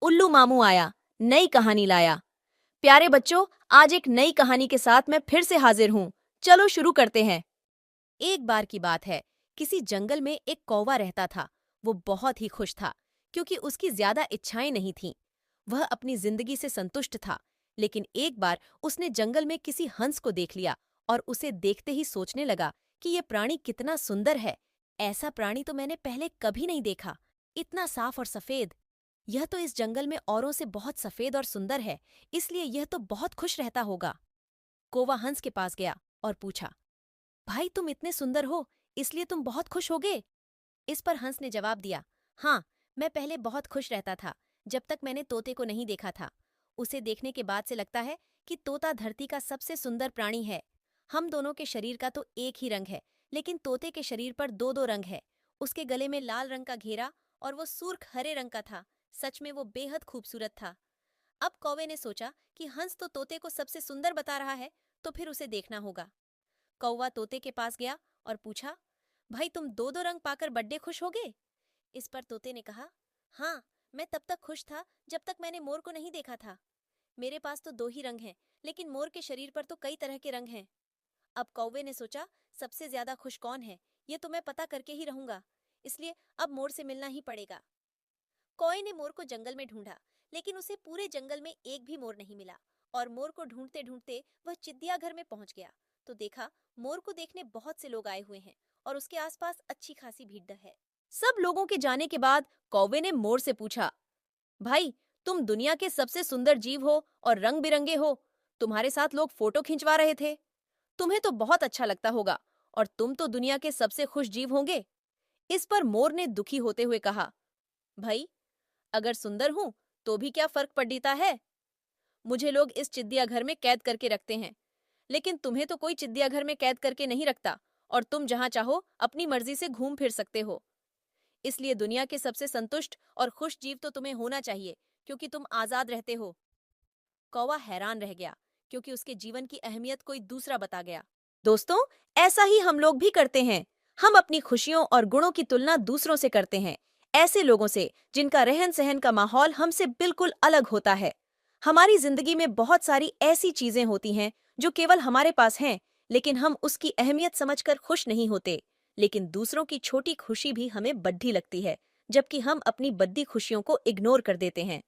उल्लू मामू आया, नई कहानी लाया। प्यारे बच्चों, आज एक नई कहानी के साथ मैं फिर से हाजिर हूँ। चलो शुरू करते हैं। एक बार की बात है, किसी जंगल में एक कौवा रहता था। वो बहुत ही खुश था, क्योंकि उसकी ज्यादा इच्छाएं नहीं थीं। वह अपनी जिंदगी से संतुष्ट था। लेकिन एक बार उसने जंगल में किसी हंस को देख लिया और उसे देखते ही सोचने लगा कि यह प्राणी कितना सुंदर है। ऐसा प्राणी तो मैंने पहले कभी नहीं देखा। इतना साफ और सफेद। यह तो इस जंगल में औरों से बहुत सफेद और सुंदर है, इसलिए यह तो बहुत खुश रहता होगा। कौवा हंस के पास गया और पूछा, भाई तुम इतने सुंदर हो, इसलिए तुम बहुत खुश होगे? इस पर हंस ने जवाब दिया, हाँ, मैं पहले बहुत खुश रहता था, जब तक मैंने तोते को नहीं देखा था। उसे देखने के बाद से लगता है कि तोता धरती का सबसे सुंदर प्राणी है। हम दोनों के शरीर का तो एक ही रंग है, लेकिन तोते के शरीर पर दो दो रंग है। उसके गले में लाल रंग का घेरा और वो सुर्ख हरे रंग का था। सच में वो बेहद खूबसूरत था। अब कौवे ने सोचा कि हंस तो तोते को सबसे सुंदर बता रहा है, तो फिर उसे देखना होगा। कौवा तोते के पास गया और पूछा, भाई तुम दो दो रंग पाकर बड्डे खुश होगे? इस पर तोते ने कहा, हाँ, मैं तब तक खुश था जब तक मैंने मोर को नहीं देखा था। मेरे पास तो दो ही रंग हैं, लेकिन मोर के शरीर पर तो कई तरह के रंग हैं। अब कौवे ने सोचा, सबसे ज्यादा खुश कौन है, ये तो मैं पता करके ही रहूंगा। इसलिए अब मोर से मिलना ही पड़ेगा। कौवे ने मोर को जंगल में ढूंढा, लेकिन उसे पूरे जंगल में एक भी मोर नहीं मिला। और मोर को ढूंढते ढूंढते वह चिड़ियाघर में पहुंच गया, तो देखा मोर को देखने बहुत से लोग आए हुए हैं और उसके आसपास अच्छी खासी भीड़ है। सब लोगों के जाने के बाद कौवे ने मोर से पूछा, भाई तुम दुनिया के सबसे सुंदर जीव हो और रंग बिरंगे हो। तुम्हारे साथ लोग फोटो खिंचवा रहे थे। तुम्हें तो बहुत अच्छा लगता होगा, और तुम तो दुनिया के सबसे खुश जीव होंगे। इस पर मोर ने दुखी होते हुए कहा, भाई अगर सुंदर हूं तो भी क्या फर्क पड़ता है। मुझे लोग इस चिड़ियाघर में कैद करके रखते हैं, लेकिन तुम्हें तो कोई चिड़ियाघर में कैद करके नहीं रखता, और तुम जहां चाहो अपनी मर्जी से घूम फिर सकते हो। इसलिए दुनिया के सबसे संतुष्ट और खुश जीव तो तुम्हें होना चाहिए, क्योंकि तुम आजाद रहते हो। कौवा हैरान रह गया, क्योंकि उसके जीवन की अहमियत कोई दूसरा बता गया। दोस्तों, ऐसा ही हम लोग भी करते हैं। हम अपनी खुशियों और गुणों की तुलना दूसरों से करते हैं, ऐसे लोगों से जिनका रहन सहन का माहौल हमसे बिल्कुल अलग होता है। हमारी जिंदगी में बहुत सारी ऐसी चीजें होती हैं जो केवल हमारे पास हैं, लेकिन हम उसकी अहमियत समझकर खुश नहीं होते। लेकिन दूसरों की छोटी खुशी भी हमें बड्ढी लगती है, जबकि हम अपनी बद्दी खुशियों को इग्नोर कर देते हैं।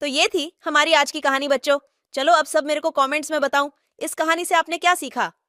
तो ये थी हमारी आज की कहानी बच्चों। चलो अब सब मेरे को कमेंट्स में बताओ, इस कहानी से आपने क्या सीखा।